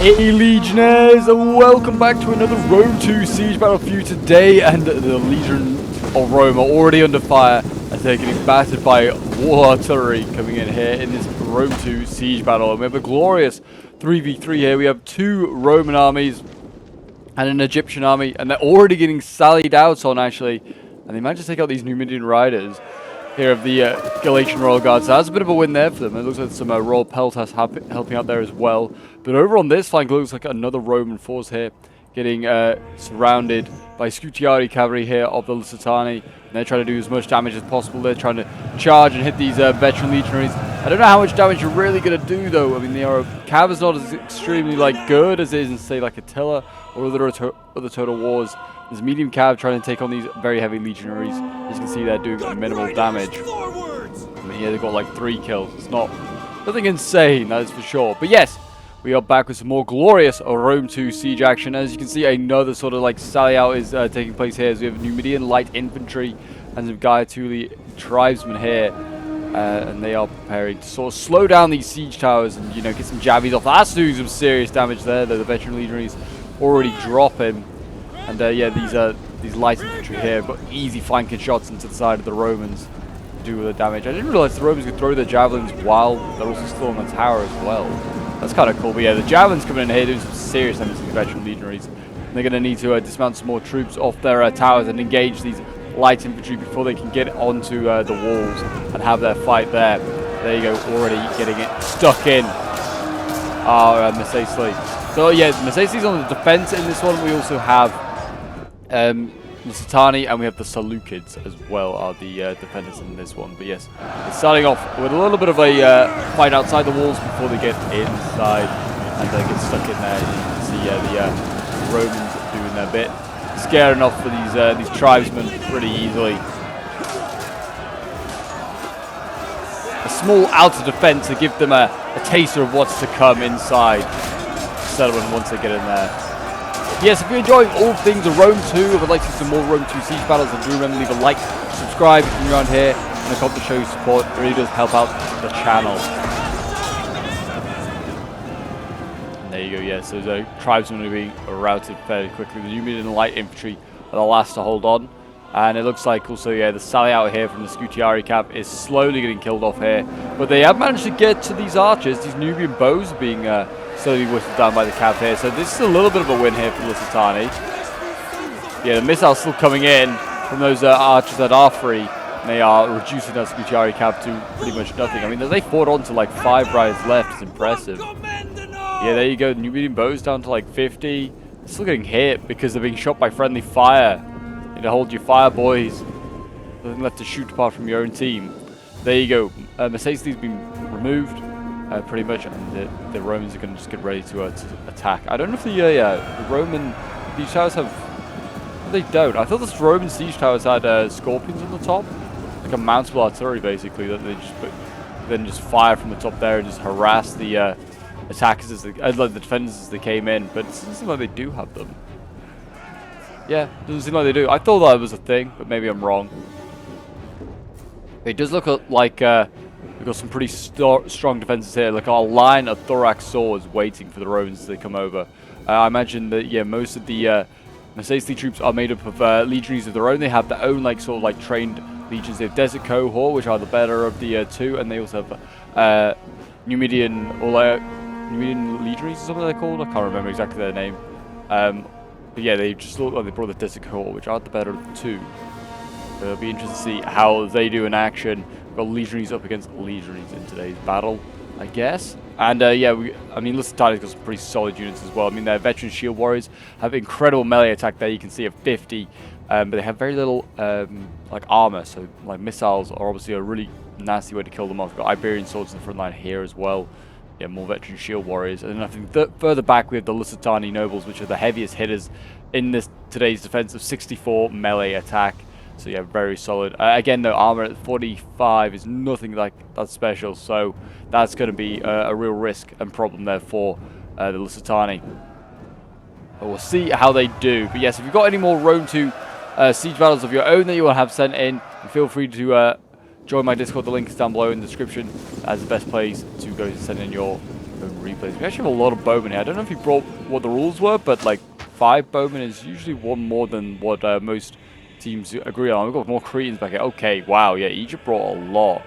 Hey Legionnaires, welcome back to another Rome 2 siege battle for you today, and the Legion of Rome are already under fire as they're getting battered by war artillery coming in here in this Rome 2 siege battle. And we have a glorious 3v3 here. We have two Roman armies and an Egyptian army, and they're already getting sallied out on actually, and they managed to take out these Numidian riders here of the Galatian Royal Guard. So that's a bit of a win there for them. It looks like some Royal Peltas helping out there as well. But over on this flank, looks like another Roman force here getting surrounded by Scutiari cavalry here of the Lusitani. And they're trying to do as much damage as possible. They're trying to charge and hit these veteran legionaries. I don't know how much damage you're really going to do though. I mean, Cav is not as extremely good as it is in say like Attila or other total wars. There's medium cav trying to take on these very heavy legionaries. As you can see, they're doing minimal damage. I mean, yeah, they've got like 3 kills. It's nothing insane, that is for sure. But yes, we are back with some more glorious Rome 2 siege action. As you can see, another sort of like sally out is taking place here. As we have Numidian light infantry and some Gaiatuli tribesmen here. And they are preparing to sort of slow down these siege towers and, you know, get some jabbies off. That's doing some serious damage there, though the veteran legionaries already dropping. And yeah, these light infantry here have got easy flanking shots into the side of the Romans to do the damage. I didn't realize the Romans could throw their javelins while they're also still on the tower as well. That's kind of cool. But yeah, the javelins coming in here doing some serious damage to the veteran legionaries. And they're going to need to dismount some more troops off their towers and engage these light infantry before they can get onto the walls and have their fight there. There you go, already getting it stuck in. Mesesli. So yeah, Mesesli's on the defense in this one. We also have Lusitani, and we have the Seleucids as well are the defenders in this one. But yes, it's starting off with a little bit of a fight outside the walls before they get inside and they get stuck in there. You can see the Romans doing their bit, scaring off for these tribesmen pretty easily. A small outer defense to give them a taster of what's to come inside the settlement once they get in there. Yes, if you're enjoying all things of Rome 2, or would like to see some more Rome 2 siege battles, then do remember to leave a like, subscribe if you're around here, and a comment to show your support. It really does help out the channel. And there you go, yeah, so the tribesmen are being routed fairly quickly. The Numidian light infantry are the last to hold on. And it looks like also, yeah, the sally out here from the Scutiari camp is slowly getting killed off here. But they have managed to get to these archers. These Nubian bows are being slowly whistled down by the cav here. So this is a little bit of a win here for Lusitani. Yeah, the missiles still coming in from those archers that are free. And they are reducing that Scutiari camp to pretty much nothing. I mean, they fought on to like 5 riders left. It's impressive. Yeah, there you go. The Nubian bows down to like 50. They're still getting hit because they're being shot by friendly fire. You know, hold your fire, boys. Nothing left to shoot apart from your own team. There you go. Mesesli's been removed, pretty much, and the Romans are going to just get ready to attack. I don't know if the Roman siege towers have. They don't. I thought the Roman siege towers had scorpions on the top, like a mountable artillery, basically, that they just fire from the top there and just harass the attackers as the defenders as they came in. But it doesn't seem like they do have them. Yeah, doesn't seem like they do. I thought that was a thing, but maybe I'm wrong. It does look like we've got some pretty strong defenses here. Like our line of thorax swords waiting for the Romans as they come over. I imagine that, yeah, most of the Mesesli troops are made up of legionaries of their own. They have their own sort of trained legions. They have Desert Cohort, which are the better of the two, and they also have Numidian legionaries or something they're called. I can't remember exactly their name. But yeah, they just look like they brought the Desert Cohort, which are the better of the two. So it'll be interesting to see how they do in action. We've got legionaries up against legionaries in today's battle, I guess. And yeah, I mean, Lusitani's got some pretty solid units as well. I mean, their veteran shield warriors have incredible melee attack there. You can see a 50, but they have very little armor. So missiles are obviously a really nasty way to kill them off. We've got Iberian swords in the front line here as well. Yeah, more veteran shield warriors. And then I think further back we have the Lusitani nobles, which are the heaviest hitters in today's defense of 64 melee attack. So yeah, very solid. Again, though, armor at 45 is nothing like that special. So that's going to be a real risk and problem there for the Lusitani. But we'll see how they do. But yes, if you've got any more Rome 2 siege battles of your own that you want to have sent in, feel free to join my Discord. The link is down below in the description as the best place to go to send in your bowman replays. We actually have a lot of bowmen here. I don't know if he brought what the rules were, but like 5 bowmen is usually one more than what most teams agree on. We've got more Cretans back here. Okay, wow, yeah, Egypt brought a lot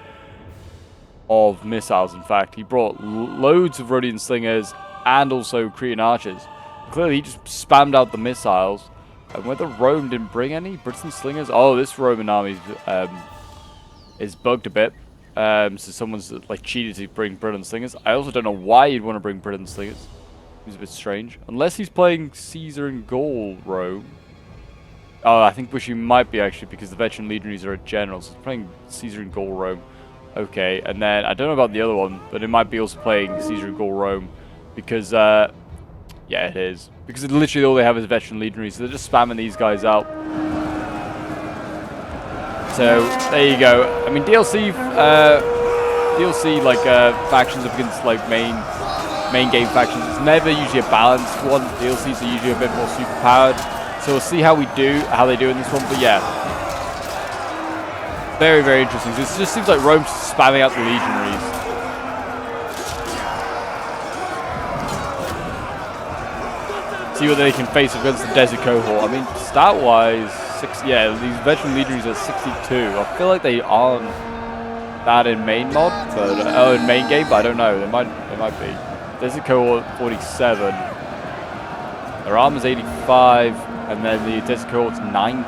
of missiles. In fact, he brought loads of Rhodian slingers and also Cretan archers. Clearly, he just spammed out the missiles. And whether Rome didn't bring any Britain slingers, oh, this Roman army is bugged a bit. So someone's like cheated to bring Britain slingers. I also don't know why you'd want to bring Britain slingers. Seems a bit strange, unless he's playing Caesar and Gaul Rome. Oh, I think he might be actually, because the veteran legionaries are a general, so he's playing Caesar and Gaul Rome. Okay, and then I don't know about the other one, but it might be also playing Caesar and Gaul Rome, because yeah, it is. Because literally all they have is veteran legionaries, so they're just spamming these guys out. So, there you go. I mean, DLC like, factions up against, like, main game factions, it's never usually a balanced one. DLCs are usually a bit more superpowered. So we'll see how they do in this one, but yeah. Very, very interesting. This just seems like Rome's spamming out the legionaries. See what they can face against the desert cohort. I mean, stat-wise, yeah, these veteran legionaries are 62. I feel like they aren't that in main mod, but in main game, but I don't know. They might be. Desert cohort 47. Their armor's 85, and then the desert cohort's 90.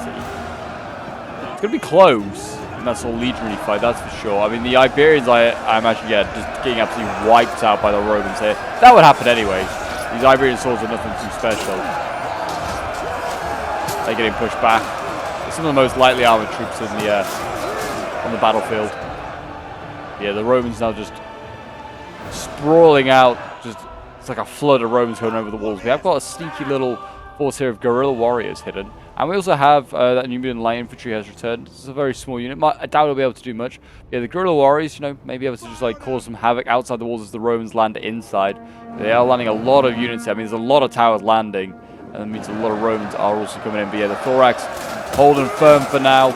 It's gonna be close. And that's a legionary fight, that's for sure. I mean, the Iberians, I imagine, yeah, just getting absolutely wiped out by the Romans here. That would happen anyway. These Iberian swords are nothing too special. They're getting pushed back. They're some of the most lightly armored troops in the on the battlefield. Yeah, the Romans now just sprawling out. Just it's like a flood of Romans going over the walls. We have got a sneaky little force here of guerrilla warriors hidden. And we also have that Nubian light infantry has returned. This is a very small unit. I doubt it'll be able to do much. Yeah, the guerrilla warriors, you know, maybe able to just like cause some havoc outside the walls as the Romans land inside. They are landing a lot of units here. I mean, there's a lot of towers landing. And that means a lot of Romans are also coming in. But yeah, the thorax holding firm for now.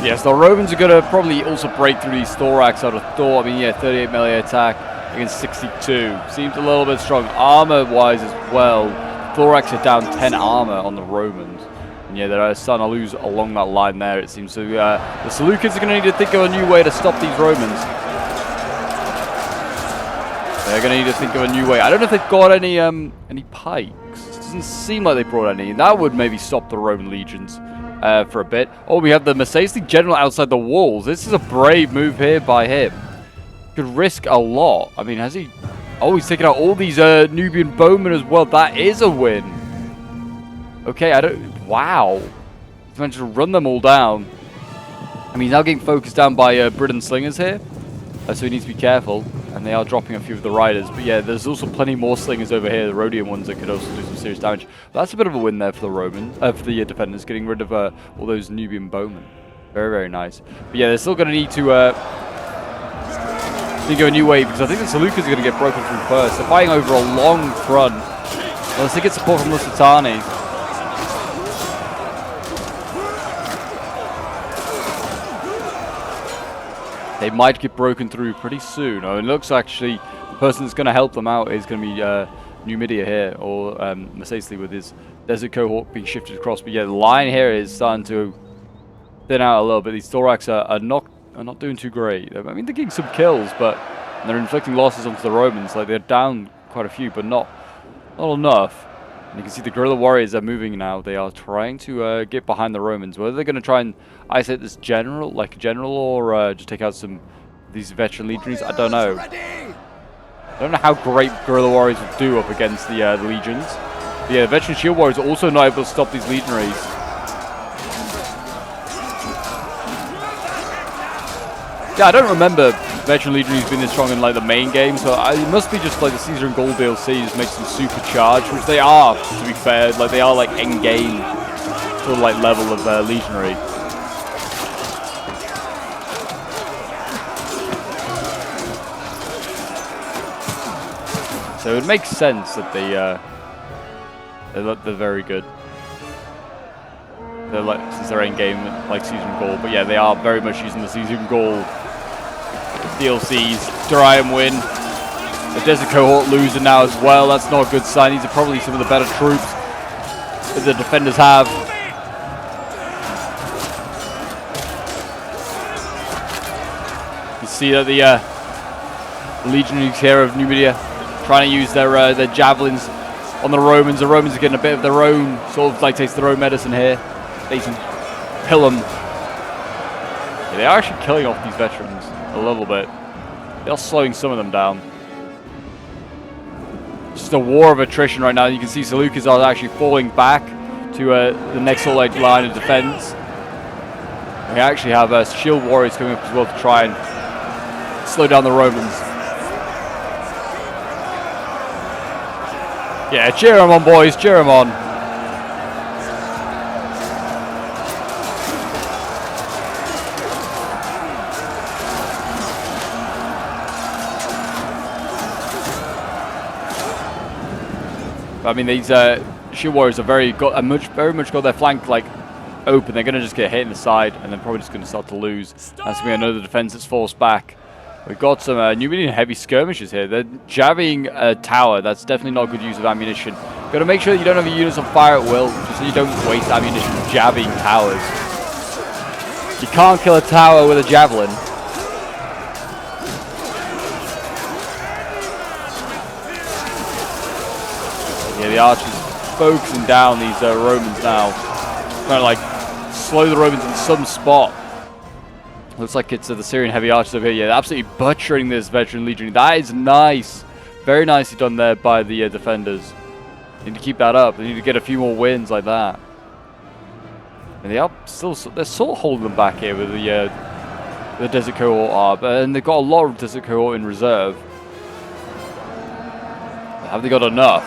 Yes, the Romans are going to probably also break through these thorax, I would have thought. I mean, yeah, 38 melee attack against 62. Seems a little bit strong. Armor-wise as well, thorax are down 10 armor on the Romans. And yeah, they're starting to lose along that line there, it seems. So the Seleucids are going to need to think of a new way to stop these Romans. They're going to need to think of a new way. I don't know if they've got any pikes. It doesn't seem like they brought any. And that would maybe stop the Roman legions for a bit. Oh, we have the Macedonian general outside the walls. This is a brave move here by him. Could risk a lot. I mean, has he... Oh, he's taking out all these Nubian bowmen as well. That is a win. Okay, I don't... Wow. He's managed to run them all down. I mean, he's now getting focused down by Britain slingers here. So he needs to be careful. And they are dropping a few of the riders. But yeah, there's also plenty more slingers over here. The Rhodian ones that could also do some serious damage. But that's a bit of a win there for the Romans. For the defenders, getting rid of all those Nubian bowmen. Very, very nice. But yeah, they're still going to need to go a new way, because I think the Seleucids are going to get broken through first. They're fighting over a long front. Unless they get support from Lusitani. They might get broken through pretty soon. Oh, it looks actually the person that's going to help them out is going to be Numidia here, or Macedon with his desert cohort being shifted across. But yeah, the line here is starting to thin out a little bit. These thorax are not doing too great. I mean, they're getting some kills, but they're inflicting losses onto the Romans. Like, they're down quite a few, but not enough. And you can see the guerrilla warriors are moving now. They are trying to get behind the Romans. Whether they're going to try and isolate this general, like a general, or just take out some of these veteran legionaries, I don't know. I don't know how great guerrilla warriors will do up against the legions. But yeah, the veteran shield warriors are also not able to stop these legionaries. Yeah, I don't remember veteran legionaries being this strong in like the main game, so it must be just like the Caesar and Gaul DLC just makes them supercharged, which they are, to be fair. Like, they are like end game sort of like level of legionary. So it makes sense that they're very good. They're like, since they're end game like Caesar and Gaul, but yeah, they are very much using the Caesar and Gaul DLCs. Dorian win. The Desert Cohort losing now as well. That's not a good sign. These are probably some of the better troops that the defenders have. You see that the legionaries here of Numidia trying to use their javelins on the Romans. The Romans are getting a bit of their own, sort of like taste their own medicine here. They can kill them. Yeah, they are actually killing off these veterans a little bit. They are slowing some of them down. It's just a war of attrition right now. You can see Seleucids are actually falling back to the next sort of like line of defense. We actually have shield warriors coming up as well to try and slow down the Romans. Yeah, cheer them on, boys. Cheer them on. I mean, these shield warriors are very much got their flank like open. They're going to just get hit in the side, and then probably just going to start to lose. That's going to be another defense that's forced back. We've got some Numidian heavy skirmishers here. They're jabbing a tower. That's definitely not a good use of ammunition. Got to make sure that you don't have your units on fire at will, just so you don't waste ammunition jabbing towers. You can't kill a tower with a javelin. Yeah, the archers focusing down these Romans now. Trying to like slow the Romans in some spot. Looks like it's the Syrian heavy archers over here. Yeah, they're absolutely butchering this veteran legion. That is nice. Very nicely done there by the defenders. Need to keep that up. They need to get a few more wins like that. And they are still, they're sort of holding them back here with the Desert Cohort are, and they've got a lot of Desert Cohort in reserve. Have they got enough?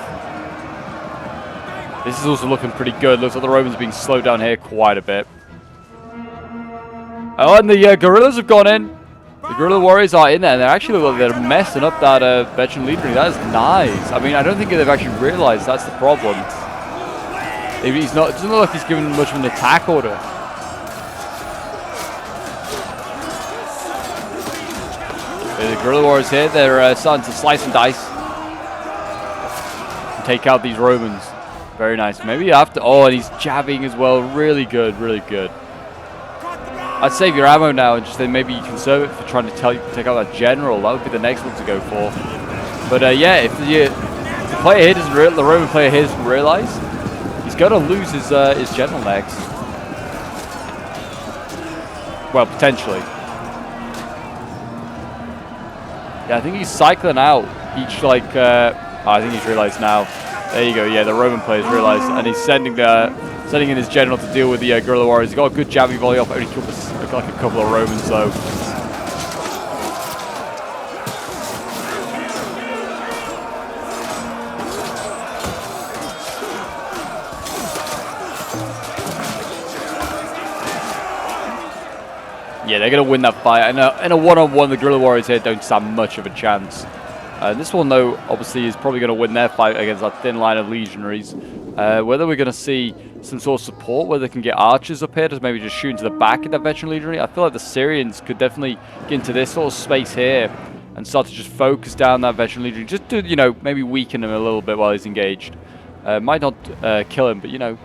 This is also looking pretty good. Looks like the Romans are being slowed down here quite a bit. Oh, and the guerrillas have gone in. The guerrilla warriors are in there, and they actually look like they're messing up that veteran legionary. That is nice. I mean, I don't think they've actually realized that's the problem. He's not. It doesn't look like he's given much of an attack order. The guerrilla warriors here, they're starting to slice and dice and take out these Romans. Very nice. Maybe you have to. Oh, and he's jabbing as well. Really good. Really good. I'd save your ammo now and just then maybe you conserve it for trying to take out that general. That would be the next one to go for. But yeah, if the player here doesn't the Roman player here doesn't realize, he's going to lose his general next. Well, potentially. Yeah, I think he's cycling out each like. I think he's realized now. There you go. Yeah, the Roman player's realized, and he's sending in his general to deal with the guerrilla warriors. He's got a good jabbing volley off. Only killed like a couple of Romans though. Yeah, they're going to win that fight. In a one-on-one, the guerrilla warriors here don't stand much of a chance. This one, though, obviously is probably going to win their fight against that thin line of legionaries. Whether we're going to see some sort of support where they can get archers up here to maybe just shoot into the back of that veteran legionary. I feel like the Syrians could definitely get into this sort of space here and start to just focus down that veteran legionary. Just to, you know, maybe weaken him a little bit while he's engaged. Might not kill him, but, you know,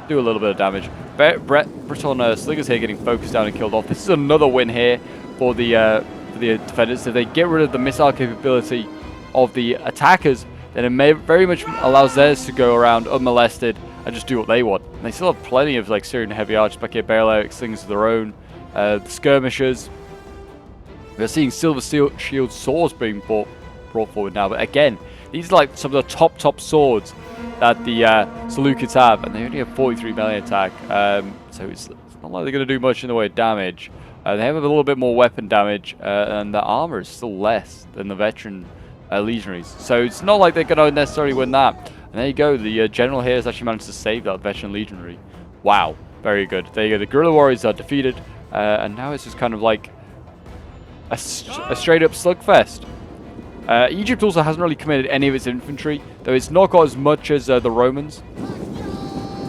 do a little bit of damage. Breton Slingers here getting focused down and killed off. This is another win here for the defenders. If they get rid of the missile capability of the attackers, then it very much allows theirs to go around unmolested and just do what they want. And they still have plenty of like Syrian heavy archers back here, Balearic slings of their own, the skirmishers. We're seeing silver shield swords being brought forward now, but again, these are like some of the top swords that the Seleucids have, and they only have 43 melee attack, so it's not like they're going to do much in the way of damage. They have a little bit more weapon damage, and the armor is still less than the veteran legionaries, so it's not like they're going to necessarily win that. And there you go, the general here has actually managed to save that veteran legionary. Wow, very good. There you go, the guerrilla warriors are defeated, and now it's just kind of like a straight up slugfest. Egypt also hasn't really committed any of its infantry, though it's not got as much as the Romans.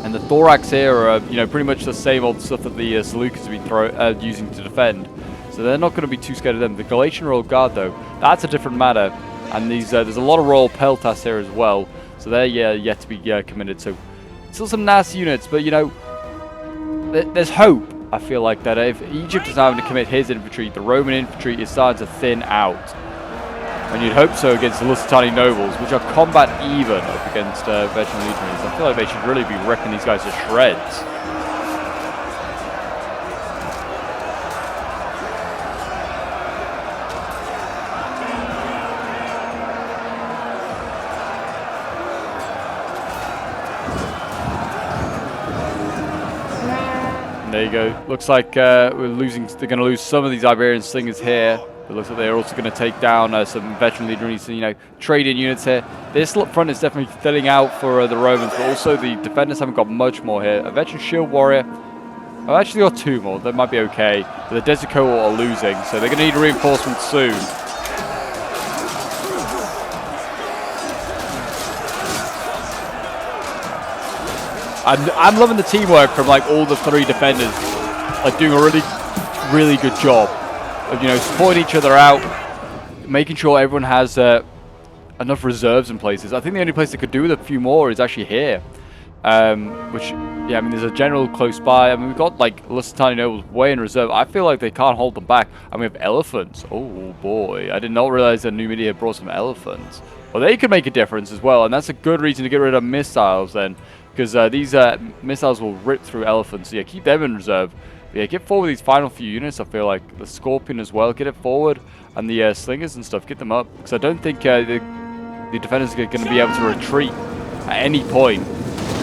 And the thorax here are, you know, pretty much the same old stuff that the Seleucids have been using to defend. So they're not going to be too scared of them. The Galatian Royal Guard, though, that's a different matter. And these there's a lot of Royal Peltas here as well. So they're yet to be committed. So still some nasty units, but, you know, there's hope. I feel like that if Egypt is now having to commit his infantry, the Roman infantry is starting to thin out. And you'd hope so against the Lusitani nobles, which are combat even up against veteran legionaries. I feel like they should really be ripping these guys to shreds. And there you go. Looks like they're going to lose some of these Iberian slingers here. It looks like they're also going to take down some veteran legionaries, you know, trade-in units here. This front is definitely thinning out for the Romans, but also the defenders haven't got much more here. A veteran shield warrior. I've actually got 2 more. That might be okay. But the desert cohort are losing, so they're going to need reinforcements soon. I'm loving the teamwork from like all the 3 defenders, like doing a really good job of, you know, supporting each other out, making sure everyone has enough reserves in places. I think the only place they could do with a few more is actually here, which, yeah, I mean, there's a general close by. I mean, we've got like Lusitani nobles way in reserve. I feel like they can't hold them back. And we have elephants. Oh boy, I did not realize that Numidia brought some elephants. Well, they could make a difference as well, and that's a good reason to get rid of missiles then, because these missiles will rip through elephants. So yeah, keep them in reserve. But yeah, get forward these final few units. I feel like the Scorpion as well, get it forward, and the slingers and stuff, get them up, because I don't think the defenders are going to be able to retreat at any point.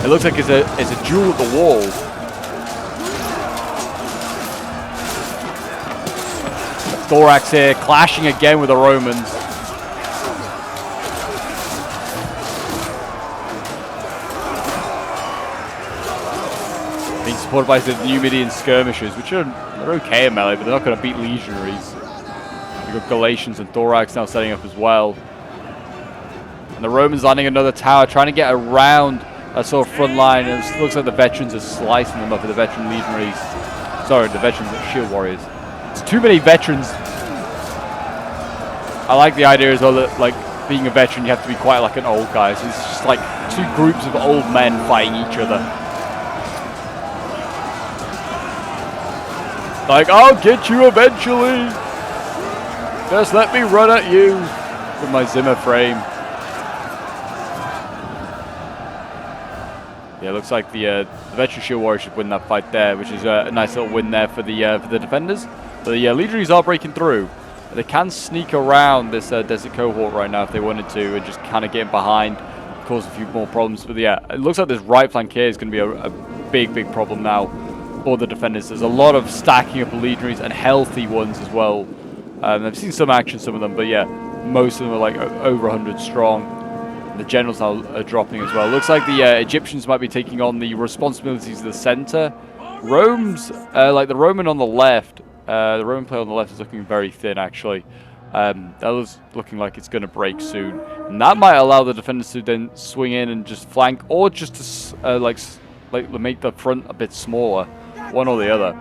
It looks like it's a duel at the wall. The Thorax here clashing again with the Romans. Being supported by the Numidian skirmishers, which are okay in melee, but they're not going to beat legionaries. We've got Galatians and Thorax now setting up as well. And the Romans landing another tower, trying to get around that sort of front line. And it looks like the veterans are slicing them up with the veteran legionaries. Sorry, the veterans shield warriors. It's too many veterans. I like the idea as well that, like, being a veteran, you have to be quite like an old guy. So it's just like 2 groups of old men fighting each other. Like, I'll get you eventually. Just let me run at you with my Zimmer frame. Yeah, looks like the veteran shield warrior should win that fight there, which is a nice little win there for the defenders. But the legionaries are breaking through. They can sneak around this desert cohort right now if they wanted to, and just kind of get behind, cause a few more problems. But yeah, it looks like this right flank here is going to be a big problem now for the defenders. There's a lot of stacking up legionaries and healthy ones as well. I've seen some action, some of them, but yeah, most of them are like over 100 strong. The generals now are dropping as well. Looks like the Egyptians might be taking on the responsibilities of the center. Rome's, like the Roman on the left, the Roman player on the left is looking very thin actually. That was looking like it's going to break soon. And that might allow the defenders to then swing in and just flank, or just to like make the front a bit smaller. One or the other.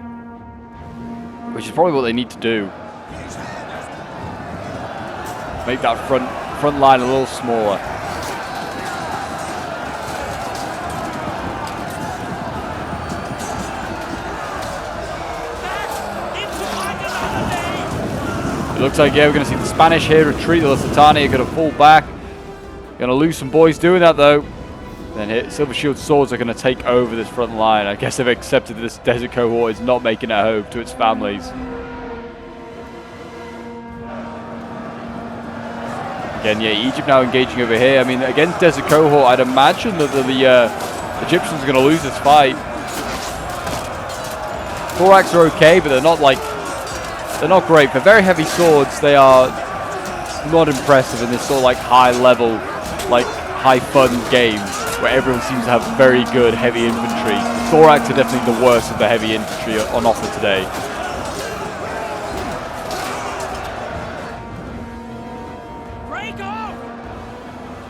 Which is probably what they need to do. Make that front line a little smaller. It looks like, yeah, we're going to see the Spanish here retreat. The Lusitani are going to pull back. Going to lose some boys doing that though. Then here, Silver Shield Swords are going to take over this front line. I guess they've accepted this desert cohort is not making it home to its families. Again, yeah, Egypt now engaging over here. I mean, against desert cohort, I'd imagine that the Egyptians are going to lose this fight. Thorax are okay, but they're not great. For very heavy swords, they are not impressive in this sort of like high level, like high fun game where everyone seems to have very good heavy infantry. Thorax are definitely the worst of the heavy infantry on offer today.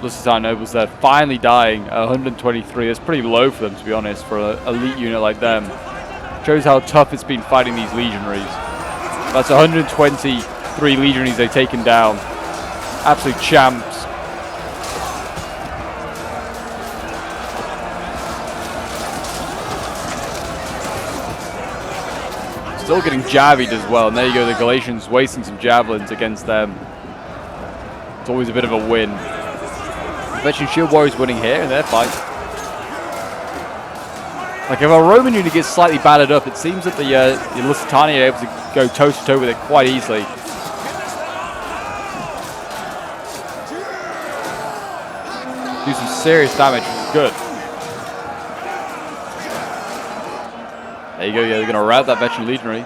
Lusitani nobles there finally dying at 123. That's pretty low for them, to be honest, for an elite unit like them. Shows how tough it's been fighting these legionaries. That's 123 legionaries they've taken down. Absolute champs. Still getting jabbied as well, and there you go, the Galatians wasting some javelins against them. It's always a bit of a win. Veteran Shield Warriors winning here, and they're fine. Like, if a Roman unit gets slightly battered up, it seems that the Lusitani are able to go toe-to-toe with it quite easily. Do some serious damage, which is good. There you go, yeah, they're going to rout that Veteran Legionary.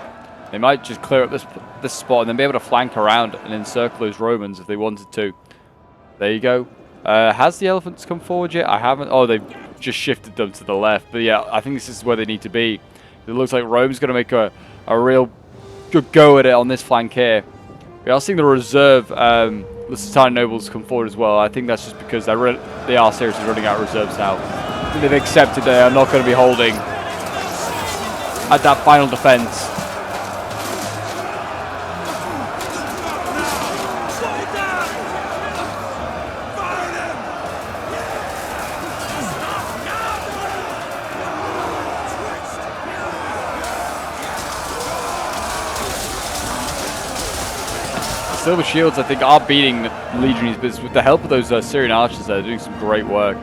They might just clear up this spot and then be able to flank around and encircle those Romans if they wanted to. There you go. Has the elephants come forward yet? I haven't. Oh, they've just shifted them to the left. But yeah, I think this is where they need to be. It looks like Rome's going to make a real good go at it on this flank here. We are seeing the reserve Lusitani nobles come forward as well. I think that's just because they are seriously running out of reserves now. I think they've accepted they are not going to be holding at that final defense. Silver Shields, I think, are beating Legionaries, but with the help of those Syrian archers, they're doing some great work.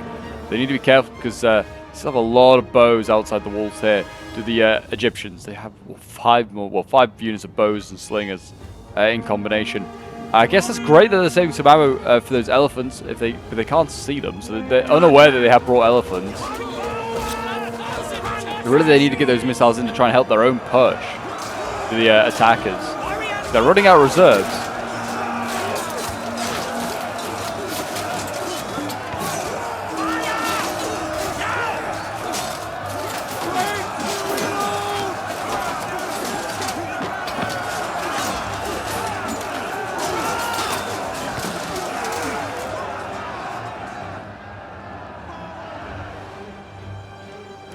They need to be careful because they still have a lot of bows outside the walls here. To the Egyptians, they have 5 units of bows and slingers in combination. I guess it's great that they're saving some ammo for those elephants if they can't see them, so they're unaware that they have brought elephants. Really, they need to get those missiles in to try and help their own push to the attackers. They're running out of reserves.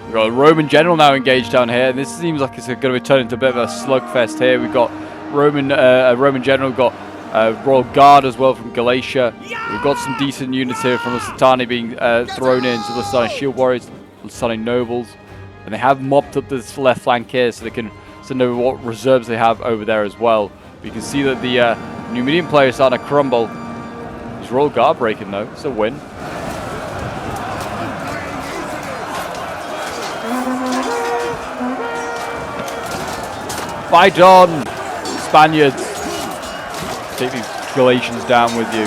We've got a Roman general now engaged down here, and this seems like it's going to be turned into a bit of a slugfest here. We've got a Roman general, we've got Royal Guard as well from Galatia. We've got some decent units here from Lusitani being thrown in, so Lusitani Shield Warriors, Lusitani Nobles, and they have mopped up this left flank here so they can send over what reserves they have over there as well. We can see that the Numidian players starting to crumble. Is Royal Guard breaking though? It's a win. Fight on, Spaniards! Take these Galatians down with you.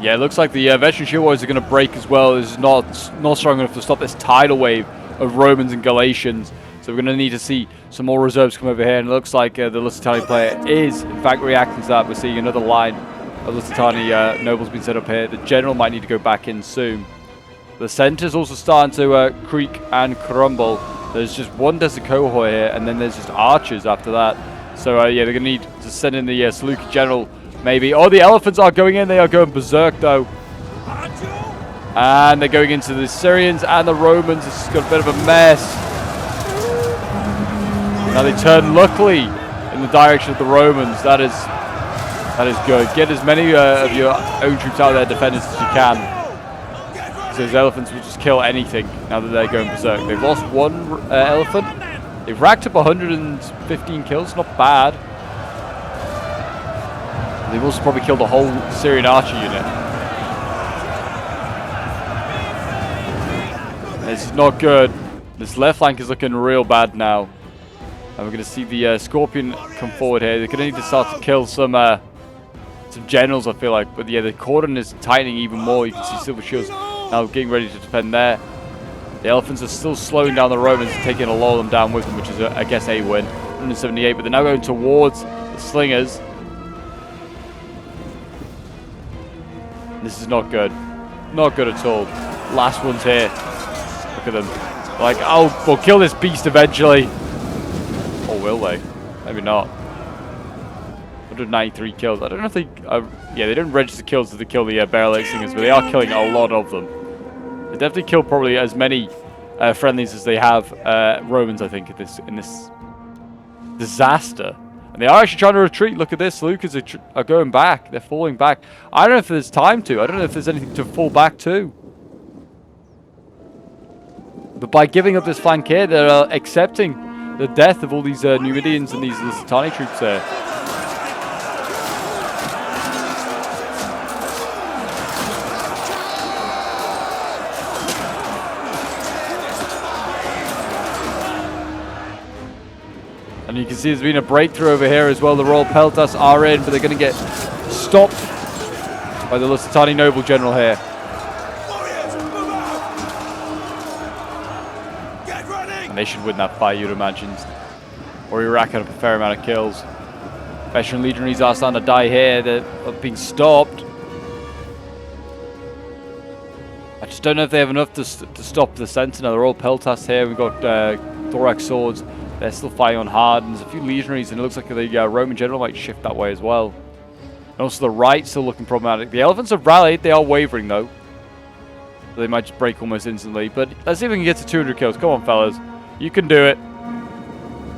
Yeah, it looks like the Veteran Shield Warriors are going to break as well. This is not strong enough to stop this tidal wave of Romans and Galatians. So we're going to need to see some more reserves come over here. And it looks like the Lusitani player is, in fact, reacting to that. We're seeing another line of Lusitani nobles being set up here. The general might need to go back in soon. The center's also starting to creak and crumble. There's just one desert cohort here, and then there's just archers after that. So, yeah, they're going to need to send in the Seleucid general. Maybe. Oh, the elephants are going in. They are going berserk, though. And they're going into the Syrians and the Romans. This has got a bit of a mess. Now they turn, luckily, in the direction of the Romans. That is good. Get as many of your own troops out of their defenders as you can. So those elephants will just kill anything now that they're going berserk. They've lost one elephant. They've racked up 115 kills. Not bad. They've also probably killed the whole Syrian archer unit. This is not good. This left flank is looking real bad now. And we're going to see the Scorpion come forward here. They're going to need to start to kill some generals, I feel like. But yeah, the cordon is tightening even more. You can see Silver Shields now getting ready to defend there. The elephants are still slowing down the Romans and taking a lot of them down with them, which is, I guess, a win. 178, but they're now going towards the slingers. This is not good. Not good at all. Last one's here. Look at them. Like, oh, we'll kill this beast eventually. Or will they? Maybe not. 193 kills. I don't know if they... yeah, they don't register kills as they kill the barrel egg slingers, but they are killing a lot of them. They definitely kill probably as many friendlies as they have Romans, I think, in this disaster. And they are actually trying to retreat. Look at this. Lucas are going back. They're falling back. I don't know if there's time to. I don't know if there's anything to fall back to. But by giving up this flank here, they're accepting the death of all these Numidians and these Lusitani troops there. And you can see there's been a breakthrough over here as well. The Royal Peltas are in, but they're going to get stopped by the Lusitani noble general here. And they should win that fight, you'd imagine. Or you're racking up a fair amount of kills. Veteran legionaries are starting to die here. They're being stopped. I just don't know if they have enough to stop the Sentinel. The Royal Peltas here. We've got thorax swords. They're still fighting on hard, and there's a few legionaries, and it looks like the Roman general might shift that way as well. And also the right still looking problematic. The elephants have rallied. They are wavering, though. So they might just break almost instantly. But let's see if we can get to 200 kills. Come on, fellas. You can do it.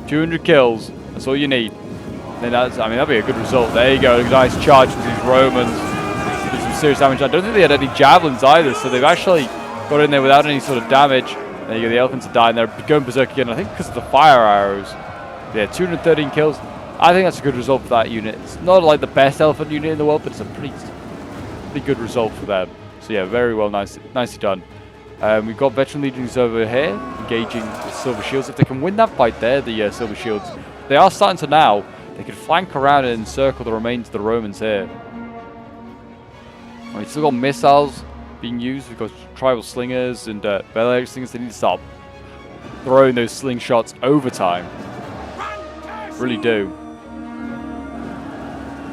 200 kills. That's all you need. Then I mean, that'd be a good result. There you go. A nice charge into these Romans. Do some serious damage. I don't think they had any javelins either, so they've actually got in there without any sort of damage. There you go, the elephants are dying. They're going berserk again, I think because of the fire arrows. Yeah, 213 kills. I think that's a good result for that unit. It's not like the best elephant unit in the world, but it's a pretty good result for them. So yeah, very well, nicely done. We've got veteran legionaries over here, engaging the Silver Shields. If they can win that fight there, the Silver Shields, they are starting to now. They can flank around and encircle the remains of the Romans here. We've still got missiles being used. We've got tribal slingers and barrel slingers. They need to stop throwing those slingshots overtime. Really do.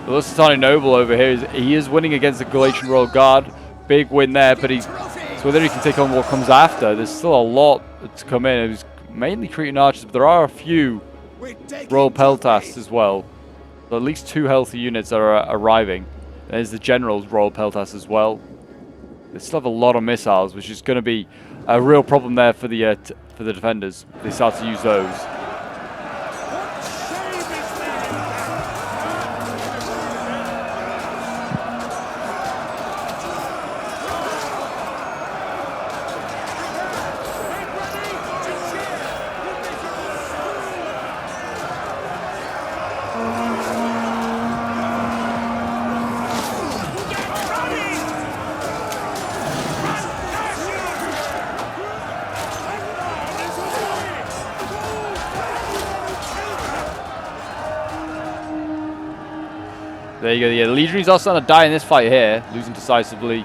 The Lusitani noble over here, he is winning against the Galatian Royal Guard. Big win there, but so whether he can take on what comes after, there's still a lot to come in. He's mainly treating archers, but there are a few Royal Peltas as well. So at least 2 healthy units are arriving. There's the General's Royal Peltas as well. They still have a lot of missiles, which is going to be a real problem there for the defenders. They start to use those. There you go. Yeah, the legionaries are starting to die in this fight here, losing decisively.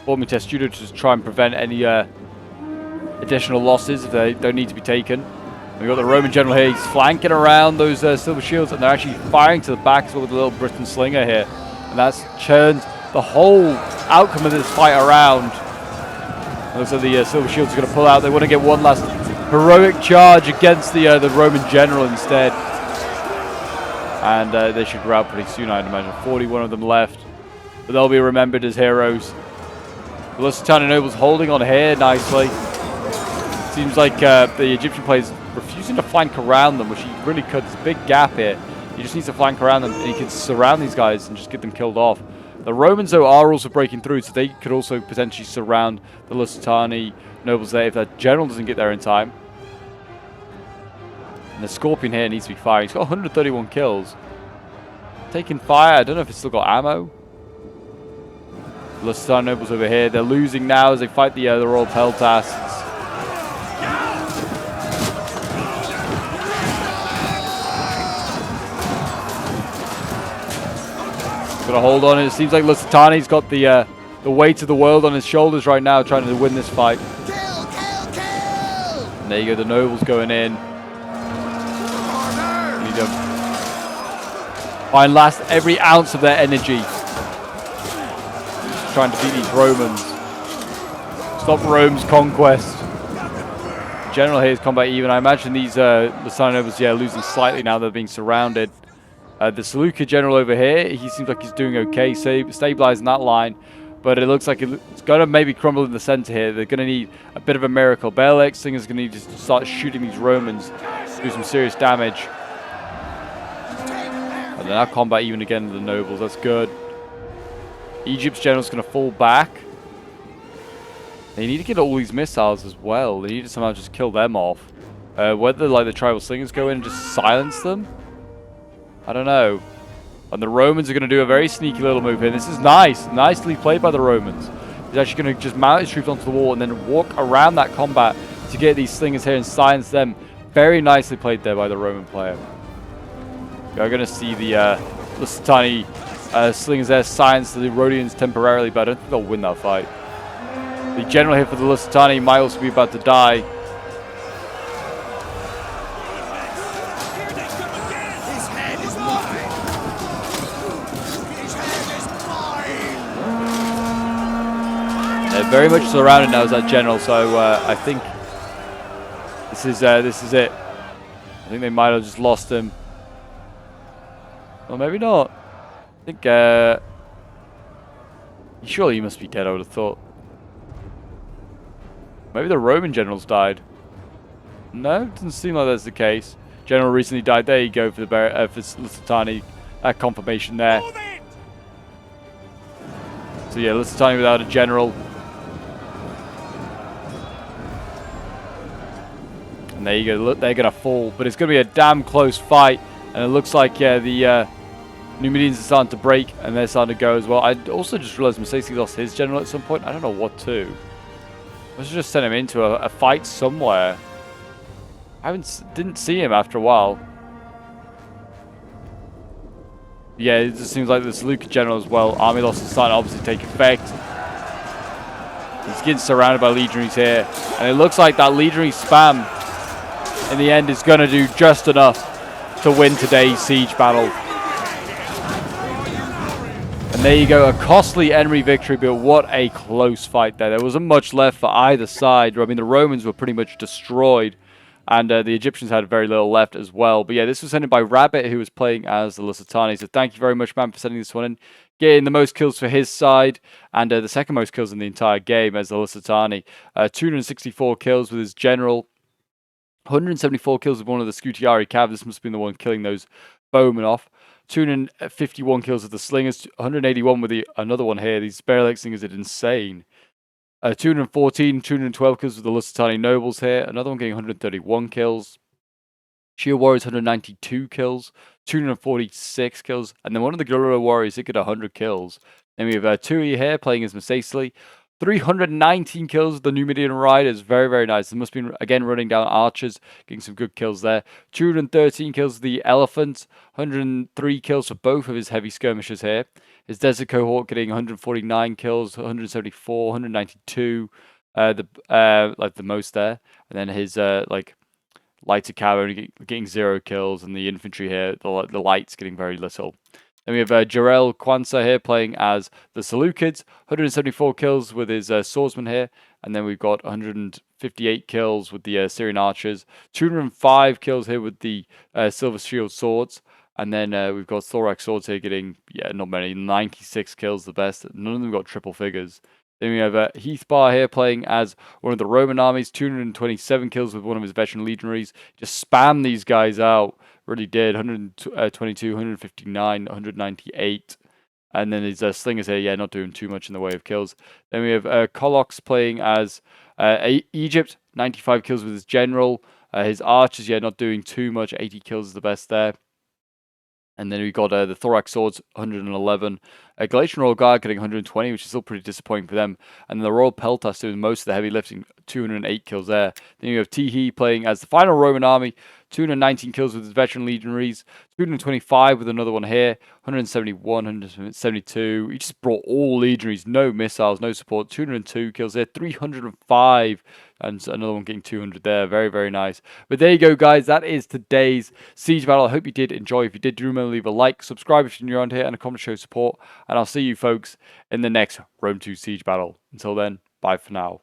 Forming Testudo to try and prevent any additional losses if they don't need to be taken. We've got the Roman general here. He's flanking around those Silver Shields, and they're actually firing to the back as well with the little Briton slinger here. And that's turned the whole outcome of this fight around. Looks like the Silver Shields are going to pull out. They want to get one last heroic charge against the Roman general instead. And they should rout pretty soon, I'd imagine. 41 of them left. But they'll be remembered as heroes. The Lusitani nobles holding on here nicely. Seems like the Egyptian player is refusing to flank around them, which he really could. There's a big gap here. He just needs to flank around them, and he can surround these guys and just get them killed off. The Romans, though, are also breaking through, so they could also potentially surround the Lusitani nobles there if that general doesn't get there in time. And the Scorpion here needs to be firing. He's got 131 kills. Taking fire. I don't know if it's still got ammo. The Lusitani nobles over here. They're losing now as they fight the Royal Peltas. Got to hold on. It seems like Lusitani's got the weight of the world on his shoulders right now, trying to win this fight. And there you go. The nobles going in. Need to find last every ounce of their energy. Just trying to beat these Romans. Stop Rome's conquest. general here is combat even. I imagine these Lusitani nobles, yeah, losing slightly now they're being surrounded. The Seleucid general over here, he seems like he's doing okay, stabilizing that line. But it looks like it's going to maybe crumble in the center here. They're going to need a bit of a miracle. Baalek Singer's going to need to start shooting these Romans, do some serious damage. And they're now combat even again with the nobles. That's good. Egypt's general's going to fall back. They need to get all these missiles as well. They need to somehow just kill them off. Whether like the tribal slingers go in and just silence them, I don't know. And the Romans are going to do a very sneaky little move here. This is nice. Nicely played by the Romans. He's actually going to just mount his troops onto the wall and then walk around that combat to get these slingers here and silence them. Very nicely played there by the Roman player. You're going to see the Lusitani slingers there silence the Rhodians temporarily, but I don't think they'll win that fight. The general here for the Lusitani might also be about to die. They're very much surrounded now as that general, so I think this is it. I think they might have just lost him. Well, maybe not. I think surely he must be dead, I would have thought. Maybe the Roman generals died. No, it doesn't seem like that's the case. General recently died. There you go for the for Lusitani. Confirmation there. So yeah, Lusitani without a general. And there you go. Look, they're gonna fall, but it's gonna be a damn close fight. And it looks like yeah, the Numidians are starting to break, and they're starting to go as well. I also just realized Msesi lost his general at some point. I don't know what to. I should just send him into a fight somewhere. I didn't see him after a while. Yeah, it just seems like the Seleucid general as well. Army loss is starting to obviously take effect. He's getting surrounded by legionaries here, and it looks like that legionary spam in the end is going to do just enough to win today's siege battle. And there you go, a costly enemy victory, but what a close fight there. There wasn't much left for either side. I mean, the Romans were pretty much destroyed, and the Egyptians had very little left as well. But yeah, this was sent in by Rabbit, who was playing as the Lusitani. So thank you very much, man, for sending this one in. Getting the most kills for his side, and the second most kills in the entire game as the Lusitani. 264 kills with his general. 174 kills with one of the Scutiari Cav. This must have been the one killing those bowmen off. 251 kills with the slingers. 181 with another one here. These Baalek slingers are insane. 212 kills with the Lusitani nobles here. Another one getting 131 kills. Shield warriors 192 kills. 246 kills. And then one of the guerrilla warriors did get 100 kills. Then we have Tui here playing as Msesi. 319 kills with the Numidian riders. Very, very nice. They must be, again, running down archers, getting some good kills there. 213 kills with the elephants. 103 kills for both of his heavy skirmishers here. His desert cohort getting 149 kills, 174, 192, like the most there. And then his lighter cavalry getting 0 kills, and the infantry here, the lights getting very little. Then we have Jarel Kwanzaa here playing as the Seleucids, 174 kills with his swordsman here, and then we've got 158 kills with the Syrian archers, 205 kills here with the silver shield swords, and then we've got thorax swords here getting, not many, 96 kills, the best. None of them got triple figures. Then we have Heathbar here playing as one of the Roman armies, 227 kills with one of his veteran legionaries. Just spam these guys out. Really did. 122, 159, 198. And then his slingers here, not doing too much in the way of kills. Then we have Kolox playing as Egypt, 95 kills with his general. His archers, not doing too much. 80 kills is the best there. And then we got the Thorax Swords, 111. Galatian Royal Guard getting 120, which is still pretty disappointing for them. And the Royal Peltas doing most of the heavy lifting, 208 kills there. Then you have Tihi playing as the final Roman army, 219 kills with his veteran legionaries, 225 with another one here, 171, 172. He just brought all legionaries, no missiles, no support, 202 kills there, 305, and another one getting 200 there. Very, very nice. But there you go, guys. That is today's siege battle. I hope you did enjoy. If you did, do remember to leave a like, subscribe if you're new around here, and a comment to show support. And I'll see you folks in the next Rome 2 siege battle. Until then, bye for now.